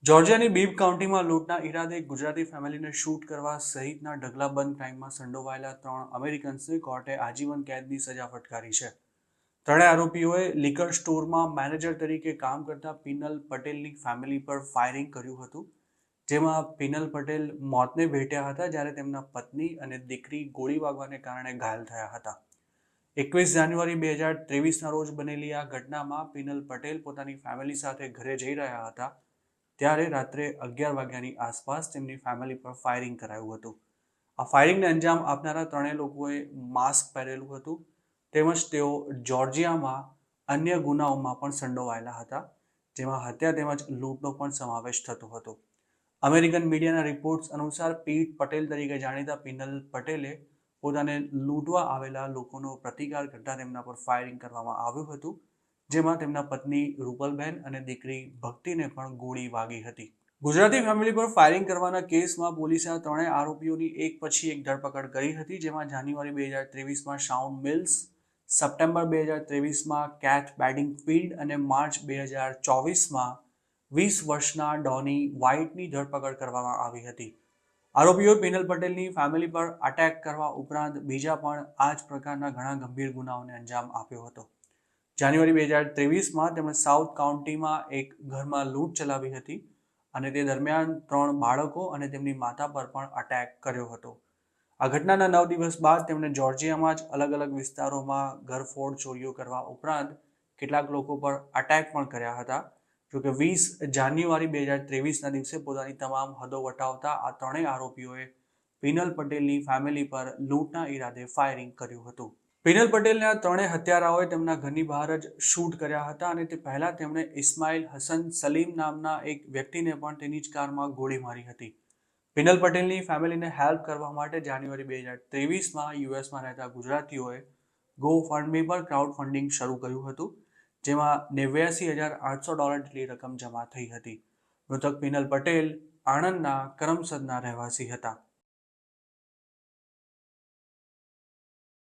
જોર્જિયાની bib કાઉન્ટીમાં લૂંટના ઈરાદે Gujarati ફેમિલીને shoot કરવા સહિતના ઢગલાબંધ ક્રાઇમમાં સંડોવાયેલા 3 અમેરિકન્સને કોર્ટે આજીવન કેદની સજા ફટકારી છે. ત્રણેય આરોપીઓએ લિકર સ્ટોરમાં મેનેજર તરીકે કામ કરતા પિનલ પટેલની ફેમિલી પર ફાયરિંગ કર્યું હતું, જેમાં પિનલ પટેલ મોતને ભેટ્યા હતા જ્યારે તેમના પત્ની અને દીકરી ગોળી વાગવાને કારણે ઘાયલ થયા હતા. 21 જાન્યુઆરી 2023ના રોજ બનેલી આ ઘટનામાં પિનલ પટેલ પોતાની ફેમિલી સાથે ઘરે જઈ રહ્યા હતા ત્યારે રાત્રે 11 વાગ્યાની આસપાસ તેમની ફેમિલી પર ફાયરિંગ કરાયું હતું. આ ફાયરિંગને અંજામ આપનારા ત્રણેય લોકોએ માસ્ક પહેરેલું હતું તેમજ તેઓ જોર્જિયામાં અન્ય ગુનાઓમાં પણ સંડોવાયેલા હતા, જેમાં હત્યા તેમજ લૂંટનો પણ સમાવેશ થતો હતો. અમેરિકન મીડિયાના રિપોર્ટ્સ અનુસાર પીટ પટેલ તરીકે જાણીતા પિનલ પટેલે પોતાને લૂંટવા આવેલા લોકોનો પ્રતિકાર કરતા તેમના પર ફાયરિંગ કરવામાં આવ્યું હતું, જેમાં તેમના પત્ની રૂપલબેન અને દીકરી ભક્તિને પણ ગોળી વાગી હતી. ગુજરાતી ફેમિલી પર ફાયરિંગ કરવાના કેસમાં પોલીસે આ ત્રણેય આરોપીઓની એક પછી એક ધરપકડ કરી હતી, જેમાં જાન્યુઆરી 2023માં શાઉન મિલ્સ, સપ્ટેમ્બર 2023માં કેથ બેડિંગફિલ્ડ અને માર્ચ 2024માં 20 વર્ષના ડોની વ્હાઇટની ધરપકડ કરવામાં આવી હતી. આરોપીઓએ પિનલ પટેલની ફેમિલી પર અટેક કરવા ઉપરાંત બીજા પણ આ જ પ્રકારના ઘણા ગંભીર ગુનાઓને અંજામ આપ્યો હતો. જાન્યુઆરી 2023માં તેમણે સાઉથ કાઉન્ટીમાં એક ઘરમાં લૂંટ ચલાવી હતી અને તે દરમિયાન 3 બાળકો અને તેમની માતા પર પણ અટેક કર્યો હતો. આ ઘટનાના 9 દિવસ બાદ તેમણે જોર્જિયામાં જ અલગ અલગ વિસ્તારોમાં ઘરફોડ ચોરીઓ કરવા ઉપરાંત કેટલાક લોકો પર અટેક પણ કર્યા હતા. જોકે 20 જાન્યુઆરી 2023ના દિવસે પોતાની તમામ હદો વટાવતા આ ત્રણેય આરોપીઓએ પિનલ પટેલની ફેમિલી પર લૂંટના ઈરાદે ફાયરિંગ કર્યું હતું. પિનલ પટેલને આ ત્રણેય હત્યારાઓએ તેમના ઘરની બહાર જ શૂટ કર્યા હતા અને તે પહેલા તેમણે ઇસ્માઇલ હસન સલીમ નામના એક વ્યક્તિને પણ તેની જ કારમાં ગોળી મારી હતી. પિનલ પટેલની ફેમિલીને હેલ્પ કરવા માટે જાન્યુઆરી 2023માં યુએસમાં રહેતા ગુજરાતીઓએ ગો ફંડ મી પર ક્રાઉડ ફંડિંગ શરૂ કર્યું હતું, જેમાં $89,800 જેટલી રકમ જમા થઈ હતી. મૃતક પિનલ પટેલ આણંદના કરમસદના રહેવાસી હતા.